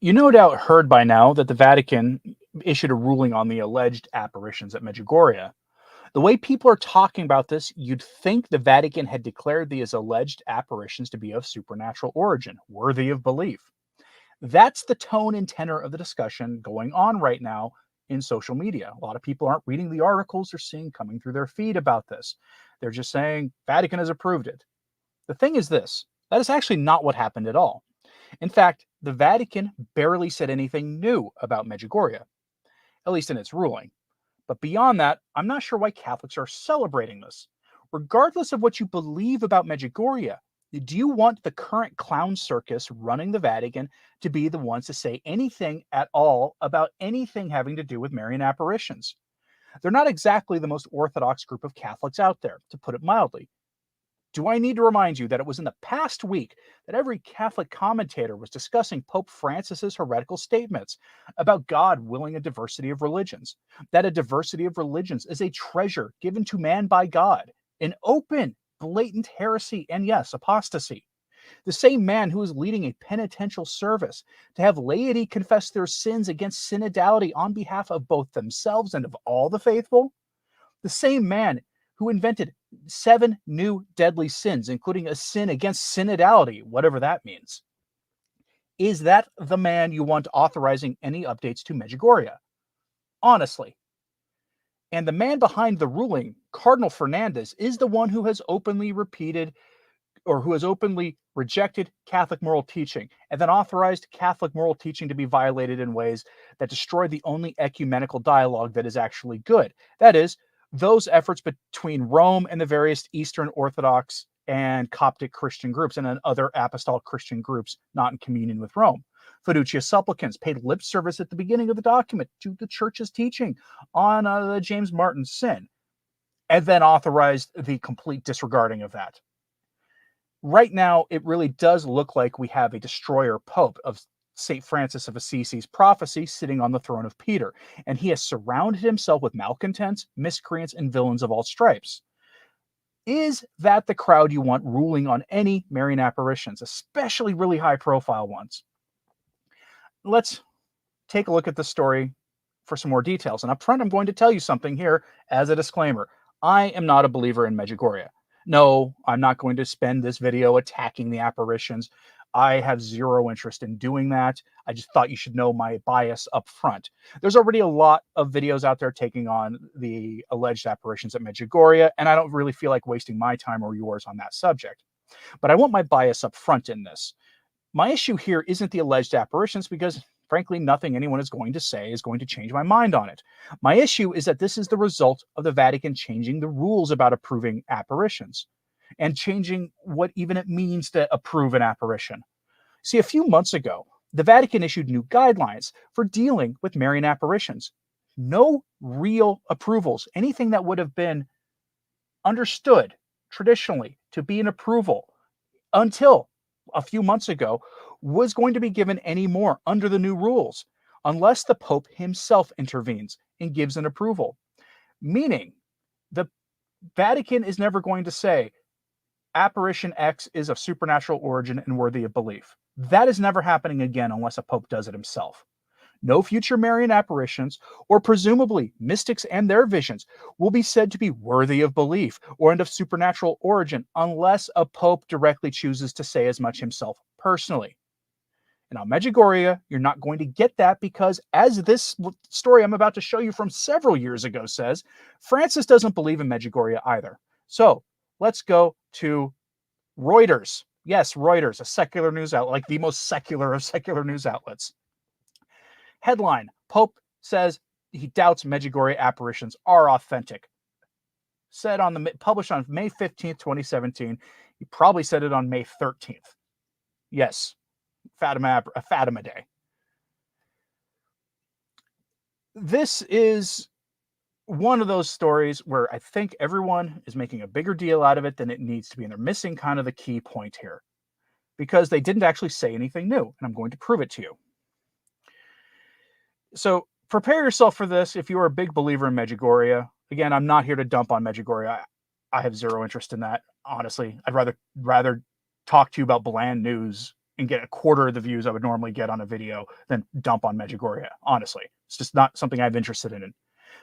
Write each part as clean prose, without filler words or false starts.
You no doubt heard by now that the Vatican issued a ruling on the alleged apparitions at Medjugorje. The way people are talking about this, you'd think the Vatican had declared these alleged apparitions to be of supernatural origin, worthy of belief. That's the tone and tenor of the discussion going on right now in social media. A lot of people aren't reading the articles they're seeing coming through their feed about this. They're just saying Vatican has approved it. The thing is this, that is actually not what happened at all. In fact, the Vatican barely said anything new about Medjugorje, at least in its ruling. But beyond that, I'm not sure why Catholics are celebrating this. Regardless of what you believe about Medjugorje, do you want the current clown circus running the Vatican to be the ones to say anything at all about anything having to do with Marian apparitions? They're not exactly the most orthodox group of Catholics out there, to put it mildly. Do I need to remind you that it was in the past week that every Catholic commentator was discussing Pope Francis's heretical statements about God willing a diversity of religions, that a diversity of religions is a treasure given to man by God, an open, blatant heresy, and yes, apostasy. The same man who is leading a penitential service to have laity confess their sins against synodality on behalf of both themselves and of all the faithful, the same man who invented 7 new deadly sins, including a sin against synodality, whatever that means. Is that the man you want authorizing any updates to Medjugorje? Honestly. And the man behind the ruling, Cardinal Fernandez, is the one who has openly repeated or who has openly rejected Catholic moral teaching and then authorized Catholic moral teaching to be violated in ways that destroy the only ecumenical dialogue that is actually good. That is, those efforts between Rome and the various Eastern Orthodox and Coptic Christian groups and other apostolic Christian groups not in communion with Rome. Fiducia supplicans paid lip service at the beginning of the document to the church's teaching on the James Martin sin, and then authorized the complete disregarding of that. Right now, it really does look like we have a destroyer pope of St. Francis of Assisi's prophecy sitting on the throne of Peter, and he has surrounded himself with malcontents, miscreants, and villains of all stripes. Is that the crowd you want ruling on any Marian apparitions, especially really high-profile ones? Let's take a look at the story for some more details. And up front, I'm going to tell you something here as a disclaimer. I am not a believer in Medjugorje. No, I'm not going to spend this video attacking the apparitions. I have zero interest in doing that. I just thought you should know my bias up front. There's already a lot of videos out there taking on the alleged apparitions at Medjugorje, and I don't really feel like wasting my time or yours on that subject. But I want my bias up front in this. My issue here isn't the alleged apparitions because, frankly, nothing anyone is going to say is going to change my mind on it. My issue is that this is the result of the Vatican changing the rules about approving apparitions and changing what even it means to approve an apparition. See, a few months ago, the Vatican issued new guidelines for dealing with Marian apparitions. No real approvals, anything that would have been understood traditionally to be an approval until a few months ago, was going to be given any more under the new rules, unless the Pope himself intervenes and gives an approval. Meaning, the Vatican is never going to say, apparition X is of supernatural origin and worthy of belief. That is never happening again unless a Pope does it himself. No future Marian apparitions, or presumably mystics and their visions, will be said to be worthy of belief or of supernatural origin unless a Pope directly chooses to say as much himself personally. And on Medjugorje, you're not going to get that because, as this story I'm about to show you from several years ago says, Francis doesn't believe in Medjugorje either. So let's go to Reuters. Yes, Reuters, a secular news outlet, like the most secular of secular news outlets. Headline, Pope says he doubts Medjugorje apparitions are authentic. Published on May 15th, 2017. He probably said it on May 13th. Yes, Fatima Day. This is one of those stories where I think everyone is making a bigger deal out of it than it needs to be, and they're missing kind of the key point here because they didn't actually say anything new, and I'm going to prove it to you. So prepare yourself for this if you are a big believer in Medjugorje. Again, I'm not here to dump on Medjugorje. I have zero interest in that, honestly. I'd rather talk to you about bland news and get a quarter of the views I would normally get on a video than dump on Medjugorje. Honestly, it's just not something I'm interested in.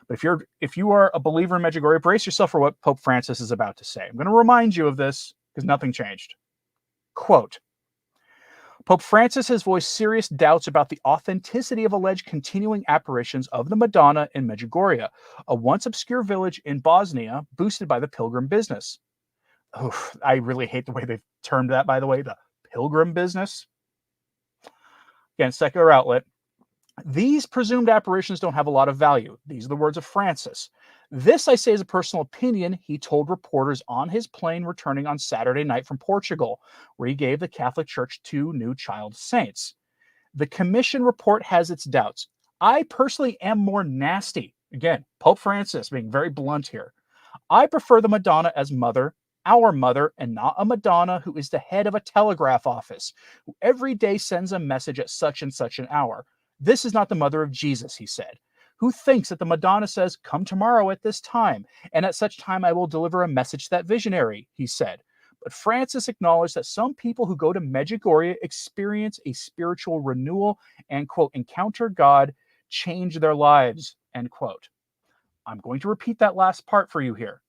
But if you are a believer in Medjugorje, brace yourself for what Pope Francis is about to say. I'm going to remind you of this because nothing changed. Quote, Pope Francis has voiced serious doubts about the authenticity of alleged continuing apparitions of the Madonna in Medjugorje, a once obscure village in Bosnia boosted by the pilgrim business. Oof, I really hate the way they've termed that, by the way, the pilgrim business. Again, secular outlet. These presumed apparitions don't have a lot of value. These are the words of Francis. This, I say, is a personal opinion he told reporters on his plane returning on Saturday night from Portugal, where he gave the Catholic Church 2 new child saints. The commission report has its doubts. I personally am more nasty. Again, Pope Francis being very blunt here. I prefer the Madonna as mother, our mother, and not a Madonna who is the head of a telegraph office, who every day sends a message at such and such an hour. This is not the mother of Jesus, he said, who thinks that the Madonna says, come tomorrow at this time, and at such time I will deliver a message to that visionary, he said. But Francis acknowledged that some people who go to Medjugorje experience a spiritual renewal and, quote, encounter God, change their lives, end quote. I'm going to repeat that last part for you here.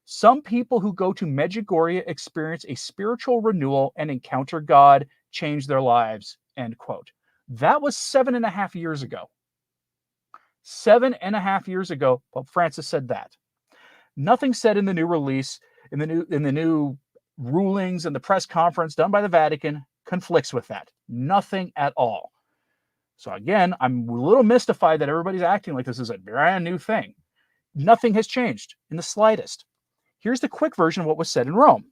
Some people who go to Medjugorje experience a spiritual renewal and encounter God, change their lives, end quote. That was 7.5 years ago. 7.5 years ago, Pope Francis said that. Nothing said in the new release, in the new rulings and the press conference done by the Vatican conflicts with that. Nothing at all. So again, I'm a little mystified that everybody's acting like this is a brand new thing. Nothing has changed in the slightest. Here's the quick version of what was said in Rome.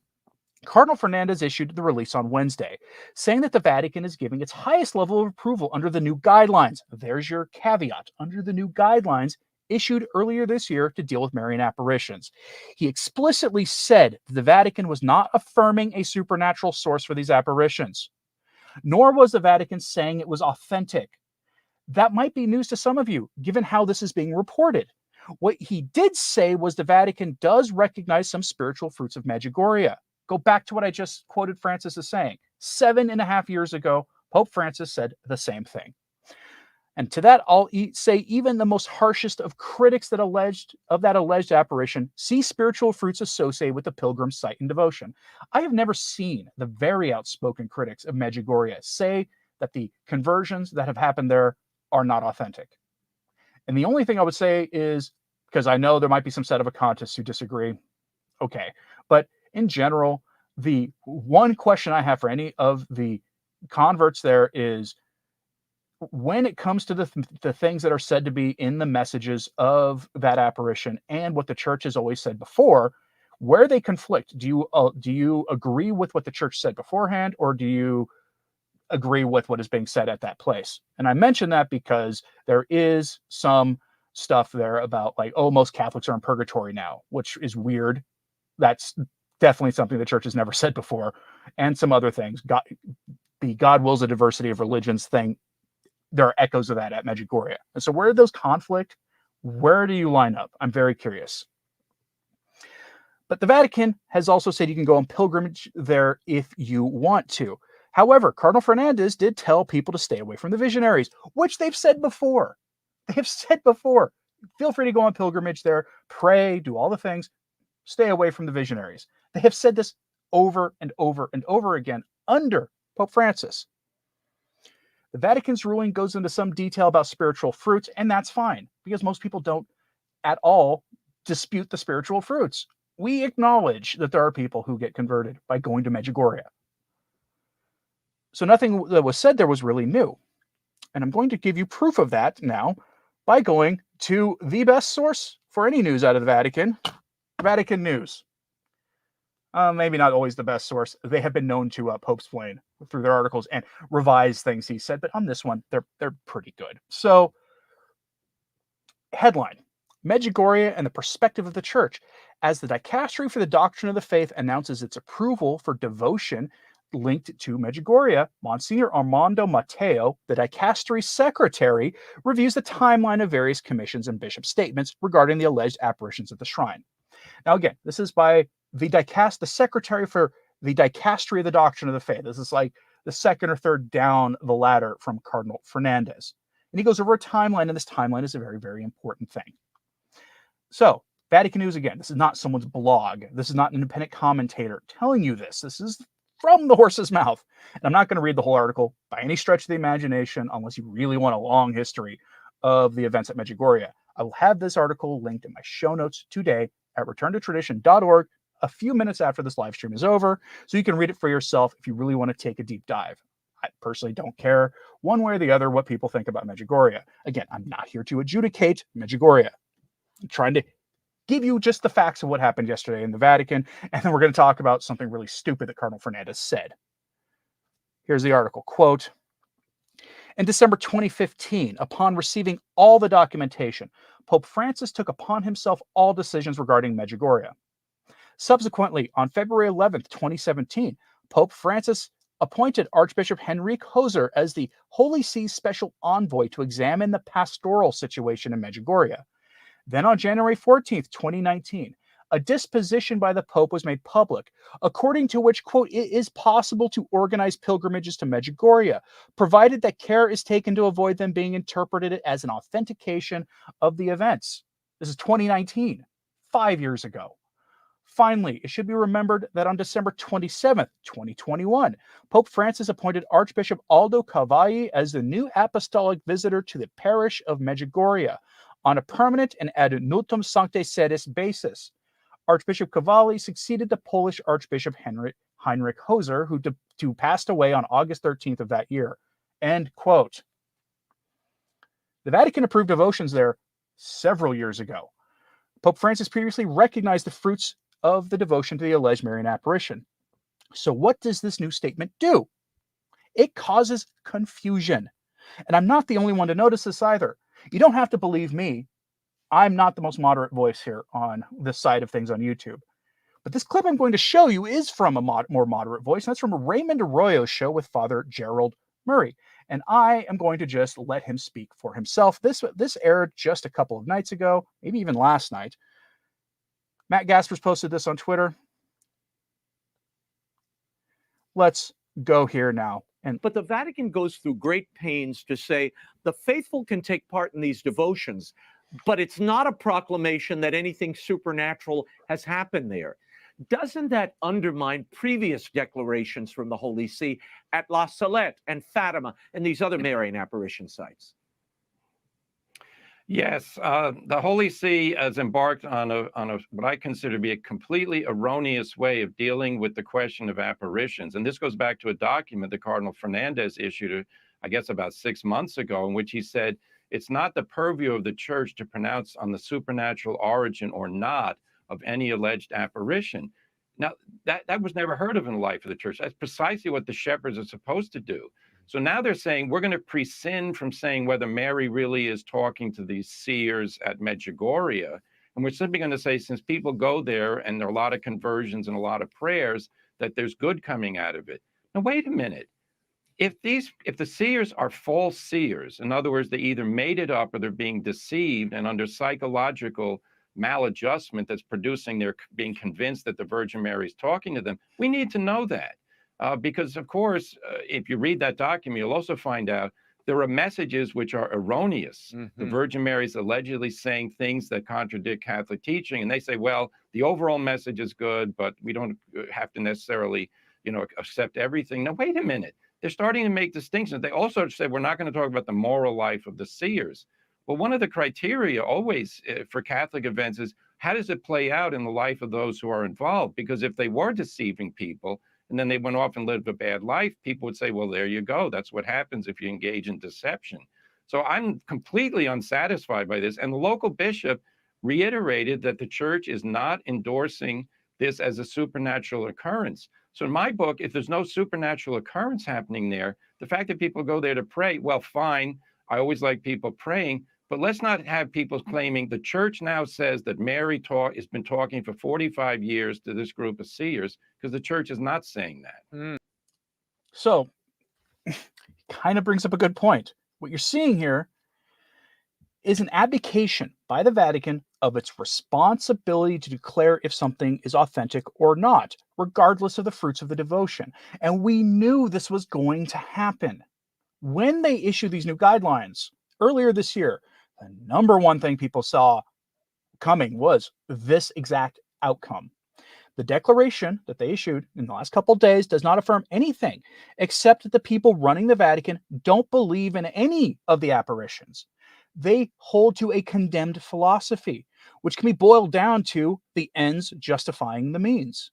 Cardinal Fernandez issued the release on Wednesday, saying that the Vatican is giving its highest level of approval under the new guidelines. There's your caveat. Under the new guidelines issued earlier this year to deal with Marian apparitions. He explicitly said the Vatican was not affirming a supernatural source for these apparitions, nor was the Vatican saying it was authentic. That might be news to some of you, given how this is being reported. What he did say was the Vatican does recognize some spiritual fruits of Medjugorje. Go back to what I just quoted Francis as saying. 7.5 years ago, Pope Francis said the same thing. And to that, I'll say even the most harshest of critics that alleged apparition see spiritual fruits associated with the pilgrim site and devotion. I have never seen the very outspoken critics of Medjugorje say that the conversions that have happened there are not authentic. And the only thing I would say is, because I know there might be some sedevacantist who disagree, okay, but in general, the one question I have for any of the converts there is, when it comes to the things that are said to be in the messages of that apparition and what the church has always said before, where they conflict, do you agree with what the church said beforehand, or do you agree with what is being said at that place? And I mention that because there is some stuff there about like, oh, most Catholics are in purgatory now, which is weird. That's definitely something the church has never said before, and some other things. The God wills a diversity of religions thing, there are echoes of that at Medjugorje. And so where do those conflict? Where do you line up? I'm very curious. But the Vatican has also said you can go on pilgrimage there if you want to. However, Cardinal Fernandez did tell people to stay away from the visionaries, which they've said before. They have said before, feel free to go on pilgrimage there, pray, do all the things, stay away from the visionaries. They have said this over and over and over again under Pope Francis. The Vatican's ruling goes into some detail about spiritual fruits, and that's fine, because most people don't at all dispute the spiritual fruits. We acknowledge that there are people who get converted by going to Medjugorje. So nothing that was said there was really new. And I'm going to give you proof of that now by going to the best source for any news out of the Vatican, Vatican News. Maybe not always the best source. They have been known to Pope-splain through their articles and revise things he said, but on this one, they're pretty good. So, headline, Medjugorje and the Perspective of the Church. As the Dicastery for the Doctrine of the Faith announces its approval for devotion linked to Medjugorje, Monsignor Armando Mateo, the Dicastery Secretary, reviews the timeline of various commissions and bishop statements regarding the alleged apparitions at the shrine. Now, again, this is by the Secretary for the Dicastery of the Doctrine of the Faith. This is like the second or third down the ladder from Cardinal Fernandez. And he goes over a timeline, and this timeline is a very, very important thing. So, Vatican News, again, this is not someone's blog. This is not an independent commentator telling you this. This is from the horse's mouth. And I'm not going to read the whole article by any stretch of the imagination unless you really want a long history of the events at Medjugorje. I will have this article linked in my show notes today at returntotradition.org a few minutes after this live stream is over, so you can read it for yourself if you really want to take a deep dive. I personally don't care one way or the other what people think about Medjugorje. Again, I'm not here to adjudicate Medjugorje. I'm trying to give you just the facts of what happened yesterday in the Vatican, and then we're going to talk about something really stupid that Cardinal Fernandez said. Here's the article, quote, in December 2015, upon receiving all the documentation, Pope Francis took upon himself all decisions regarding Medjugorje. Subsequently, on February 11th, 2017, Pope Francis appointed Archbishop Henrique Hoser as the Holy See's special envoy to examine the pastoral situation in Medjugorje. Then on January 14th, 2019, a disposition by the Pope was made public, according to which, quote, it is possible to organize pilgrimages to Medjugorje, provided that care is taken to avoid them being interpreted as an authentication of the events. This is 2019, 5 years ago. Finally, it should be remembered that on December 27th, 2021, Pope Francis appointed Archbishop Aldo Cavalli as the new apostolic visitor to the parish of Medjugorje on a permanent and ad nutum sancte sedis basis. Archbishop Cavalli succeeded the Polish Archbishop Heinrich Hoser, who passed away on August 13th of that year. End quote. The Vatican approved devotions there several years ago. Pope Francis previously recognized the fruits of the devotion to the alleged Marian apparition. So what does this new statement do? It causes confusion. And I'm not the only one to notice this either. You don't have to believe me. I'm not the most moderate voice here on this side of things on YouTube. But this clip I'm going to show you is from a more moderate voice, and that's from Raymond Arroyo's show with Father Gerald Murray. And I am going to just let him speak for himself. This aired just a couple of nights ago, maybe even last night. Matt Gaspers posted this on Twitter. Let's go here now. But the Vatican goes through great pains to say the faithful can take part in these devotions, but it's not a proclamation that anything supernatural has happened there. Doesn't that undermine previous declarations from the Holy See at La Salette and Fatima and these other Marian apparition sites? Yes, the Holy See has embarked on a what I consider to be a completely erroneous way of dealing with the question of apparitions. And this goes back to a document that Cardinal Fernandez issued, I guess, about 6 months ago, in which he said it's not the purview of the church to pronounce on the supernatural origin or not of any alleged apparition. Now, that was never heard of in the life of the church. That's precisely what the shepherds are supposed to do. So now they're saying we're going to prescind from saying whether Mary really is talking to these seers at Medjugorje. And we're simply going to say, since people go there and there are a lot of conversions and a lot of prayers, that there's good coming out of it. Now, wait a minute. If the seers are false seers, in other words, they either made it up or they're being deceived and under psychological maladjustment that's producing their being convinced that the Virgin Mary is talking to them, we need to know that. Because, of course, if you read that document, you'll also find out there are messages which are erroneous. The Virgin Mary is allegedly saying things that contradict Catholic teaching. And they say, well, the overall message is good, but we don't have to necessarily, accept everything. Now, wait a minute. They're starting to make distinctions. They also say we're not going to talk about the moral life of the seers. Well, one of the criteria always for Catholic events is how does it play out in the life of those who are involved? Because if they were deceiving people, and then they went off and lived a bad life, people would say, well, there you go. That's what happens if you engage in deception. So I'm completely unsatisfied by this. And the local bishop reiterated that the church is not endorsing this as a supernatural occurrence. So in my book, if there's no supernatural occurrence happening there, the fact that people go there to pray, well, fine. I always like people praying. But let's not have people claiming the church now says that Mary has been talking for 45 years to this group of seers, because the church is not saying that. So, kind of brings up a good point. What you're seeing here is an abdication by the Vatican of its responsibility to declare if something is authentic or not, regardless of the fruits of the devotion. And we knew this was going to happen. When they issued these new guidelines earlier this year, the number one thing people saw coming was this exact outcome. The declaration that they issued in the last couple of days does not affirm anything except that the people running the Vatican don't believe in any of the apparitions. They hold to a condemned philosophy, which can be boiled down to the ends justifying the means.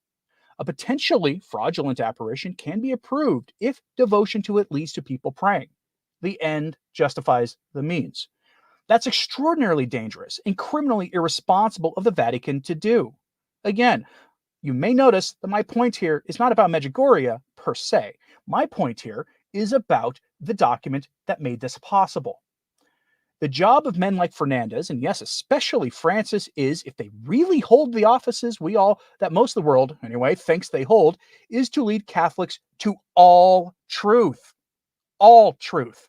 A potentially fraudulent apparition can be approved if devotion to it leads to people praying. The end justifies the means. That's extraordinarily dangerous and criminally irresponsible of the Vatican to do. Again, you may notice that my point here is not about Medjugorje per se. My point here is about the document that made this possible. The job of men like Fernandez, and yes, especially Francis, is, if they really hold the offices that most of the world, anyway, thinks they hold, is to lead Catholics to all truth. All truth.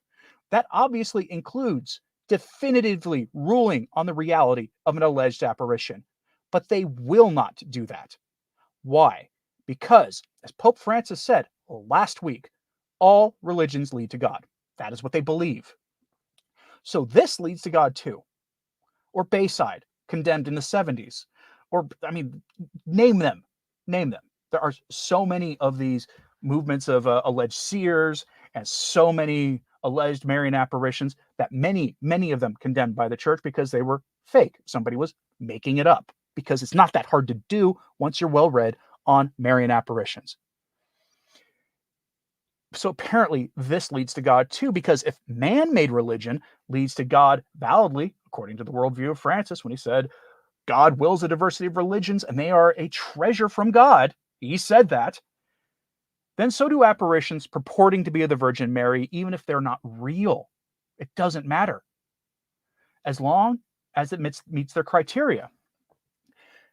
That obviously includes definitively ruling on the reality of an alleged apparition. But they will not do that. Why? Because, as Pope Francis said last week, all religions lead to God. That is what they believe. So this leads to God too. Or Bayside, condemned in the 70s. Or, name them. Name them. There are so many of these movements of alleged seers and so many alleged Marian apparitions that many of them condemned by the church because they were fake. Somebody was making it up, because it's not that hard to do once you're well read on Marian apparitions. So apparently this leads to God too, because if man-made religion leads to God validly, according to the worldview of Francis, when he said, God wills a diversity of religions and they are a treasure from God, he said that, then so do apparitions purporting to be of the Virgin Mary, even if they're not real. It doesn't matter, as long as it meets their criteria.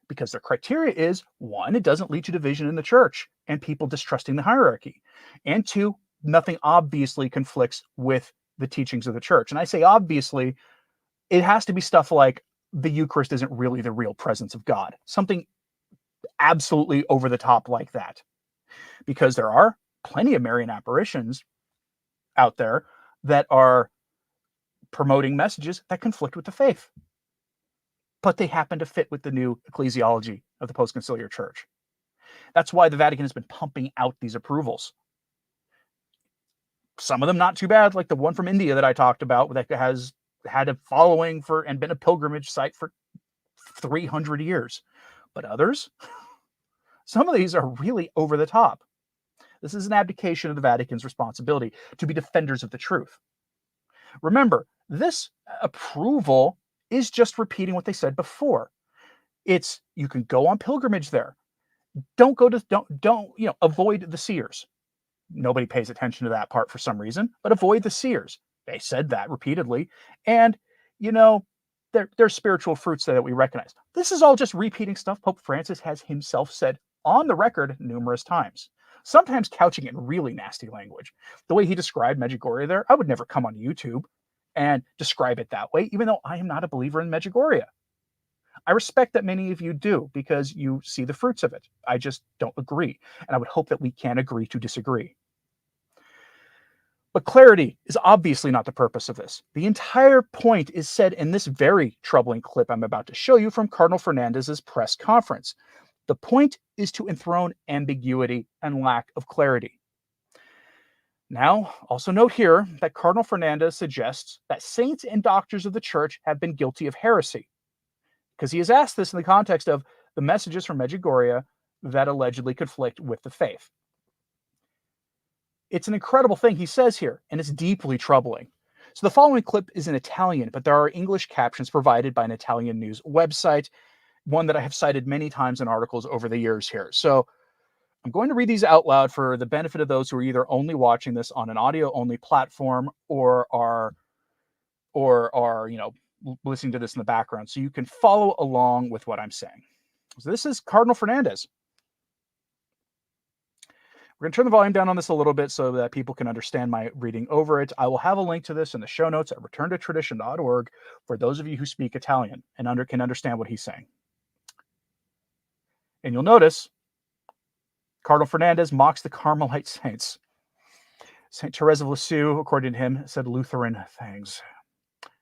Because their criteria is, 1, it doesn't lead to division in the church and people distrusting the hierarchy. And 2, nothing obviously conflicts with the teachings of the church. And I say obviously, it has to be stuff like the Eucharist isn't really the real presence of God. Something absolutely over the top like that. Because there are plenty of Marian apparitions out there that are promoting messages that conflict with the faith, but they happen to fit with the new ecclesiology of the post-conciliar church. That's why the Vatican has been pumping out these approvals. Some of them not too bad, like the one from India that I talked about, that has had a following and been a pilgrimage site for 300 years. But others, some of these are really over the top. This is an abdication of the Vatican's responsibility to be defenders of the truth. Remember, this approval is just repeating what they said before. It's, you can go on pilgrimage there. Don't avoid the seers. Nobody pays attention to that part for some reason, but avoid the seers. They said that repeatedly. And, there's spiritual fruits there that we recognize. This is all just repeating stuff Pope Francis has himself said on the record numerous times, sometimes couching it in really nasty language. The way he described Medjugorje there, I would never come on YouTube and describe it that way, even though I am not a believer in Medjugorje. I respect that many of you do, because you see the fruits of it. I just don't agree. And I would hope that we can agree to disagree. But clarity is obviously not the purpose of this. The entire point is said in this very troubling clip I'm about to show you from Cardinal Fernandez's press conference. The point is to enthrone ambiguity and lack of clarity. Now, also note here that Cardinal Fernandez suggests that saints and doctors of the church have been guilty of heresy, because he has asked this in the context of the messages from Medjugorje that allegedly conflict with the faith. It's an incredible thing he says here, and it's deeply troubling. So the following clip is in Italian, but there are English captions provided by an Italian news website, one that I have cited many times in articles over the years here. So I'm going to read these out loud for the benefit of those who are either only watching this on an audio-only platform or are listening to this in the background, so you can follow along with what I'm saying. So this is Cardinal Fernandez. We're going to turn the volume down on this a little bit so that people can understand my reading over it. I will have a link to this in the show notes at returntotradition.org for those of you who speak Italian and can understand what he's saying. And you'll notice Cardinal Fernandez mocks the Carmelite saints. St. Therese of Lisieux, according to him, said Lutheran things.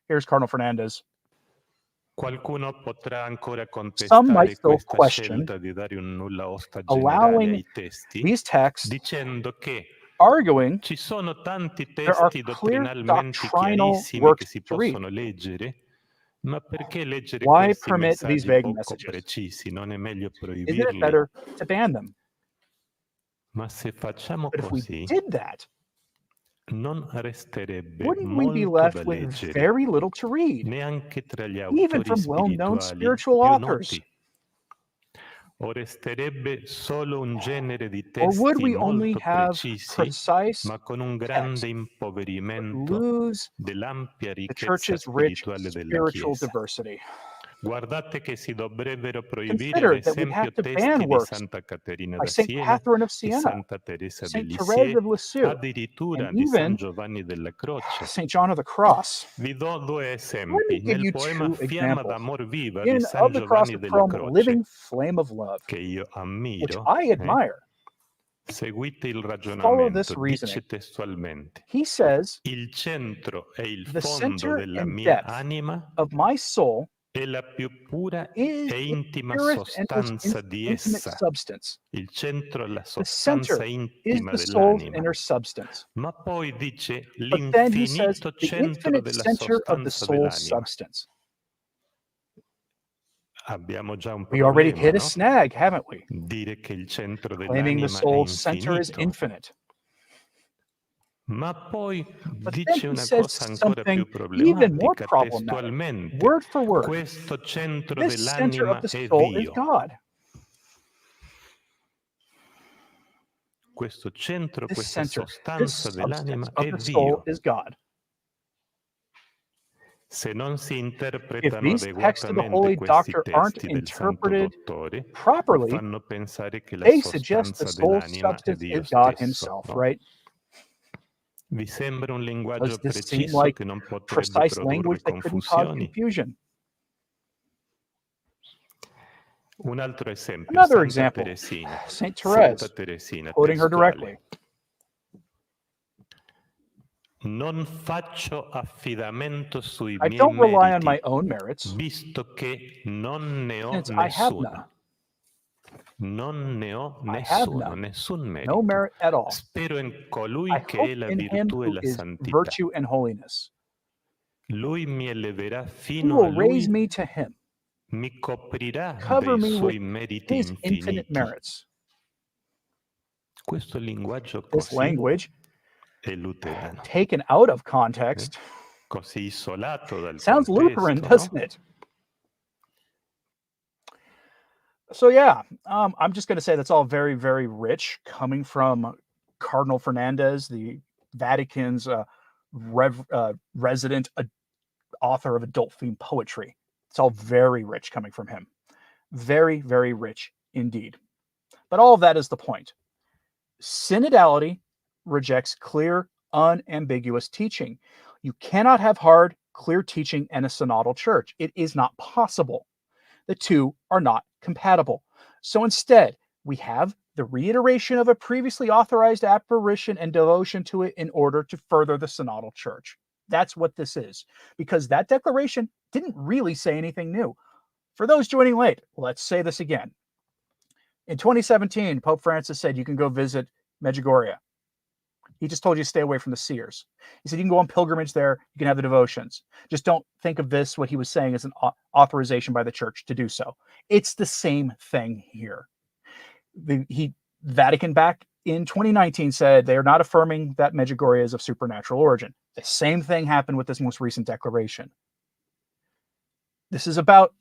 Here's Cardinal Fernandez. Qualcuno potrà ancora Some might contestare still questa question scelta di dare un nulla osta generale allowing ai testi, these texts, dicendo che arguing ci sono tanti there are testi clear dottrinalmente doctrinal chiarissimi che works si to read. possono leggere, ma perché leggere Why questi permit these messaggi vague poco messages? precisi? Non è meglio Isn't it proibirli? better to ban them? Ma se facciamo But if we così, did that, non resterebbe wouldn't we be molto da left with leggere, very little to read, neanche tra gli even autori from well-known spirituali spiritual più authors? noti? O resterebbe solo un genere di Or would testi we only molto have precisi, precise ma con un text, grande but impoverimento lose dell'ampia the ricchezza church's rich spirituale della spiritual Chiesa? diversity? Guardate che si dovrebbero proibire, Consider ad that we'd have esempio, to ban testi di works Santa Caterina by da St. Siena, Catherine of di Siena, Santa Teresa di St. Therese Lisieux, of Lisieux, addirittura and di San even Giovanni della Croce. St. John of the Cross. Vi do due Let me esempi. give Nel you poema two Fiamma examples. d'amor viva di In San Of the Cross Giovanni of della Rome, Croce, Living Flame of Love, che io which ammiro, I admire, seguite il follow this ragionamento, reasoning. dice testualmente: He says, il centro e il the fondo center della and mia depth anima of my soul è la più pura is e its intima purest and most sostanza di intimate essa. substance. Il centro è la The center sostanza is intima the soul's dell'anima. inner substance. Ma poi dice But then he says, l'infinito the centro infinite della center of the sostanza soul's dell'anima. substance. Abbiamo già un We already problema, hit a no? snag, haven't we? Dire che il centro Claiming the dell'anima è soul's center is infinito. infinite. Ma poi But then dice he una says cosa ancora something più even more problematica problematic. testualmente. Word for word, Questo centro this center dell'anima of the è soul is Dio. God. Questo centro, This questa center, this sostanza dell'anima substance è of the soul Dio. is God. Se non si If interpretano these texts of the Holy adeguatamente questi Doctor aren't testi del Santo interpreted Dottore, properly, fanno pensare che la they suggest the sostanza soul's dell'anima è substance Dio is God stesso. himself, No? right? Vi sembra un linguaggio Does this seem preciso like che non potrebbe precise produrre language that couldn't cause confusioni? confusion? Un altro esempio, Another Santa example, Teresina. St. Santa Therese, Teresina, quoting her testuale. directly. Non faccio affidamento sui I miei don't rely on my meriti, own merits, visto che non ne ho since I have none. nessuno. Non ne ho I have nessuno, none, nessun no merito. merit at all. Spero in colui I che hope è la in him virtù e who la is santità. virtue and holiness. Lui mi eleverà He fino a will raise lui, me to him, mi coprirà cover dei me suoi with meriti his infinite infiniti. merits. Questo linguaggio This così language, è luterano, taken out of context, così isolato dal sounds Lutheran, contesto, doesn't no? it? So yeah, I'm just going to say that's all very, very rich, coming from Cardinal Fernandez, the Vatican's resident author of adult-themed poetry. It's all very rich coming from him. Very, very rich indeed. But all of that is the point. Synodality rejects clear, unambiguous teaching. You cannot have hard, clear teaching and a synodal church. It is not possible. The two are not compatible. So instead, we have the reiteration of a previously authorized apparition and devotion to it in order to further the synodal church. That's what this is, because that declaration didn't really say anything new. For those joining late, let's say this again. In 2017, Pope Francis said you can go visit Medjugorje. He just told you to stay away from the seers. He said you can go on pilgrimage there, you can have the devotions. Just don't think of this, what he was saying, as an authorization by the church to do so. It's the same thing here. Vatican back in 2019 said they are not affirming that Medjugorje is of supernatural origin. The same thing happened with this most recent declaration. This is about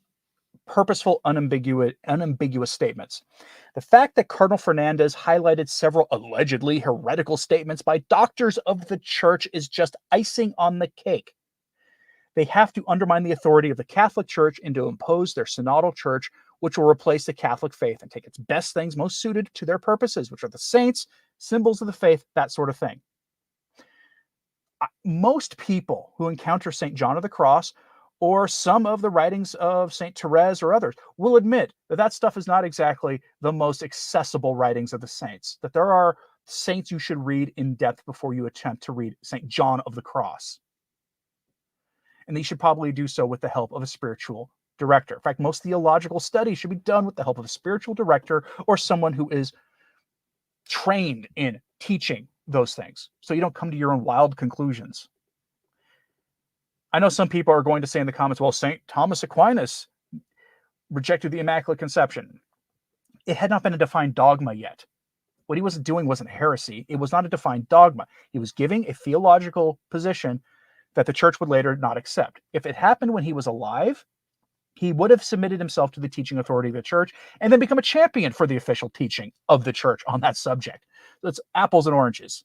purposeful, unambiguous statements. The fact that Cardinal Fernandez highlighted several allegedly heretical statements by doctors of the church is just icing on the cake. They have to undermine the authority of the Catholic Church and to impose their synodal church, which will replace the Catholic faith and take its best things most suited to their purposes, which are the saints, symbols of the faith, that sort of thing. Most people who encounter St. John of the Cross or some of the writings of St. Therese or others, will admit that that stuff is not exactly the most accessible writings of the saints, that there are saints you should read in depth before you attempt to read St. John of the Cross. And you should probably do so with the help of a spiritual director. In fact, most theological studies should be done with the help of a spiritual director or someone who is trained in teaching those things, so you don't come to your own wild conclusions. I know some people are going to say in the comments, well, St. Thomas Aquinas rejected the Immaculate Conception. It had not been a defined dogma yet. What he wasn't doing wasn't heresy. It was not a defined dogma. He was giving a theological position that the church would later not accept. If it happened when he was alive, he would have submitted himself to the teaching authority of the church and then become a champion for the official teaching of the church on that subject. So it's apples and oranges.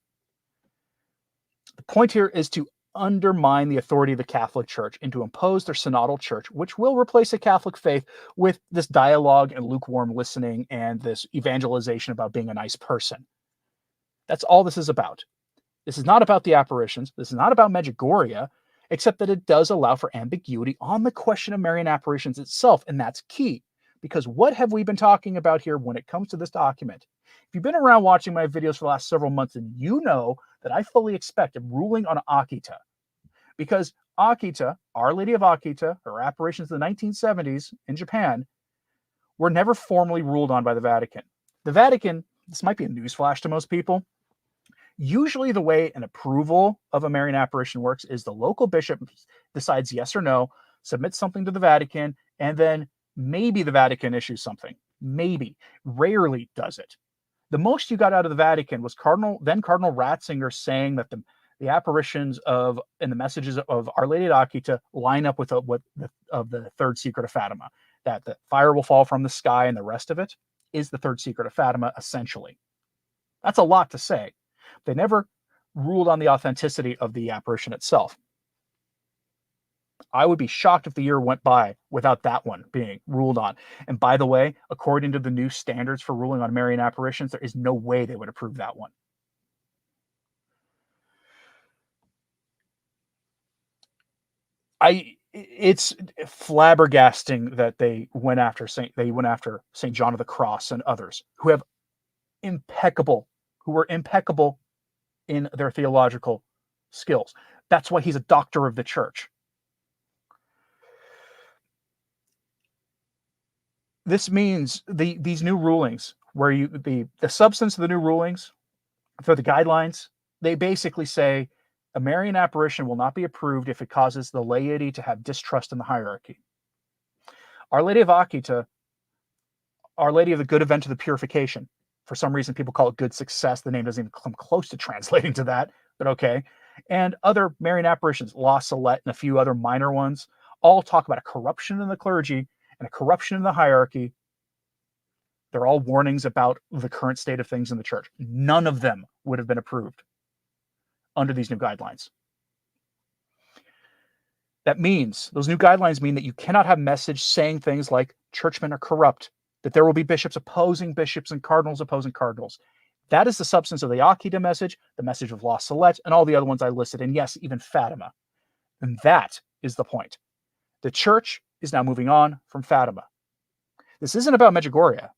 The point here is to undermine the authority of the Catholic Church and to impose their synodal church, which will replace the Catholic faith with this dialogue and lukewarm listening and this evangelization about being a nice person. That's all this is about. This is not about the apparitions. This is not about Medjugorje, except that it does allow for ambiguity on the question of Marian apparitions itself, and that's key. Because what have we been talking about here when it comes to this document? If you've been around watching my videos for the last several months, then you know that I fully expect a ruling on Akita. Because Akita, Our Lady of Akita, her apparitions in the 1970s in Japan, were never formally ruled on by the Vatican. The Vatican, this might be a newsflash to most people, usually the way an approval of a Marian apparition works is the local bishop decides yes or no, submits something to the Vatican, and then maybe the Vatican issues something. Maybe. Rarely does it. The most you got out of the Vatican was Cardinal Ratzinger saying that the apparitions and the messages of Our Lady of Akita line up with the third secret of Fatima, that the fire will fall from the sky and the rest of it is the third secret of Fatima, essentially. That's a lot to say. They never ruled on the authenticity of the apparition itself. I would be shocked if the year went by without that one being ruled on. And by the way, according to the new standards for ruling on Marian apparitions, there is no way they would approve that one. It's flabbergasting that they went after St. John of the Cross and others who were impeccable in their theological skills. That's why he's a doctor of the church. This means these new rulings, where the substance of the new rulings for the guidelines, they basically say a Marian apparition will not be approved if it causes the laity to have distrust in the hierarchy. Our Lady of Akita, Our Lady of the Good Event of the Purification. For some reason, people call it Good Success. The name doesn't even come close to translating to that, but okay. And other Marian apparitions, La Salette and a few other minor ones, all talk about a corruption in the clergy and a corruption in the hierarchy. They're all warnings about the current state of things in the church. None of them would have been approved under these new guidelines. That means, those new guidelines mean that you cannot have message saying things like churchmen are corrupt, that there will be bishops opposing bishops and cardinals opposing cardinals. That is the substance of the Akita message, the message of La Salette, and all the other ones I listed, and yes, even Fatima. And that is the point. The church is now moving on from Fatima. This isn't about Medjugorje.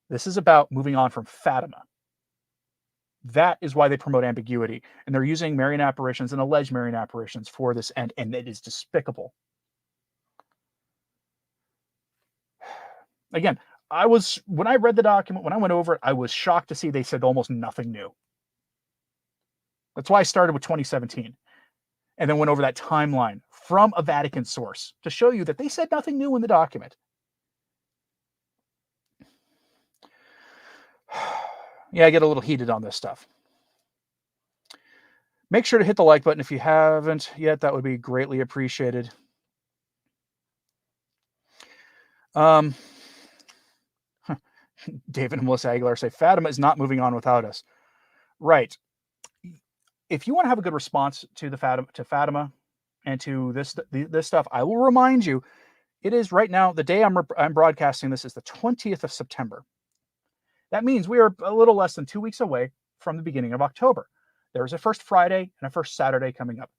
This is about moving on from Fatima. That is why they promote ambiguity, and they're using Marian apparitions and alleged Marian apparitions for this end, and it is despicable. Again, when I read the document, when I went over it, I was shocked to see they said almost nothing new. That's why I started with 2017 and then went over that timeline from a Vatican source to show you that they said nothing new in the document. Yeah, I get a little heated on this stuff. Make sure to hit the like button if you haven't yet. That would be greatly appreciated. David and Melissa Aguilar say, Fatima is not moving on without us. Right. If you want to have a good response to Fatima and to this stuff, I will remind you, it is right now, the day I'm broadcasting this is the 20th of September. That means we are a little less than 2 weeks away from the beginning of October. There is a first Friday and a first Saturday coming up.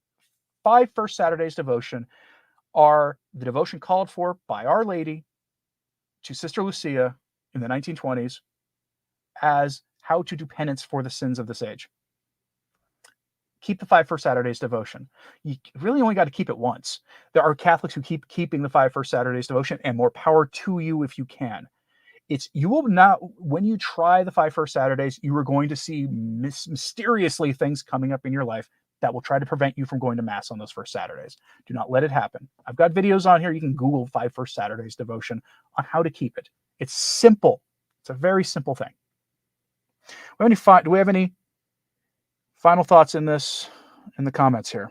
5 First Saturdays devotion are the devotion called for by Our Lady to Sister Lucia in the 1920s as how to do penance for the sins of this age. Keep the 5 First Saturdays devotion. You really only got to keep it once. There are Catholics who keep keeping the 5 First Saturdays devotion, and more power to you if you can. You will not, when you try the 5 First Saturdays, you are going to see mysteriously things coming up in your life that will try to prevent you from going to Mass on those first Saturdays. Do not let it happen. I've got videos on here. You can Google 5 First Saturdays devotion on how to keep it. It's simple. It's a very simple thing. Do we have any final thoughts in the comments here?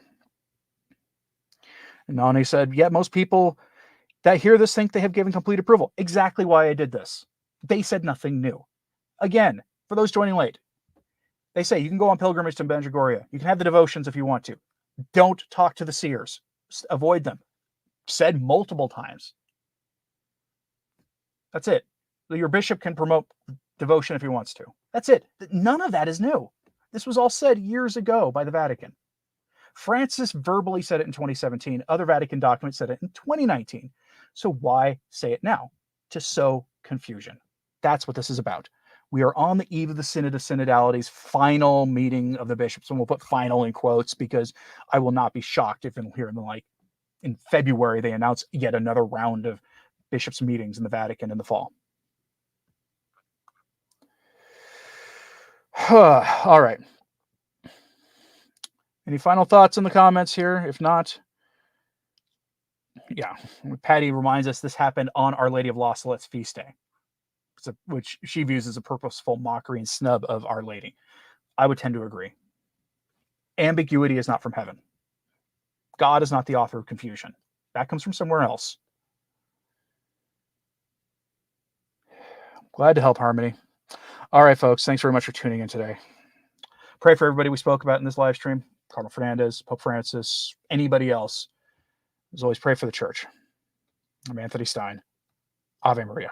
And Nani said, yeah, most people that hear this think they have given complete approval. Exactly why I did this. They said nothing new. Again, for those joining late, they say you can go on pilgrimage to Medjugorje. You can have the devotions if you want to. Don't talk to the seers. Avoid them. Said multiple times. That's it. Your bishop can promote devotion if he wants to. That's it. None of that is new. This was all said years ago by the Vatican. Francis verbally said it in 2017. Other Vatican documents said it in 2019. So why say it now? To sow confusion. That's what this is about. We are on the eve of the Synod of Synodality's final meeting of the bishops, and we'll put final in quotes because I will not be shocked if in February they announce yet another round of bishops' meetings in the Vatican in the fall. All right. Any final thoughts in the comments here? If not, yeah. Patty reminds us this happened on Our Lady of La Salette's feast day, which she views as a purposeful mockery and snub of Our Lady. I would tend to agree. Ambiguity is not from heaven. God is not the author of confusion. That comes from somewhere else. Glad to help, Harmony. All right, folks. Thanks very much for tuning in today. Pray for everybody we spoke about in this live stream. Cardinal Fernandez, Pope Francis, anybody else. As always, pray for the church. I'm Anthony Stine. Ave Maria.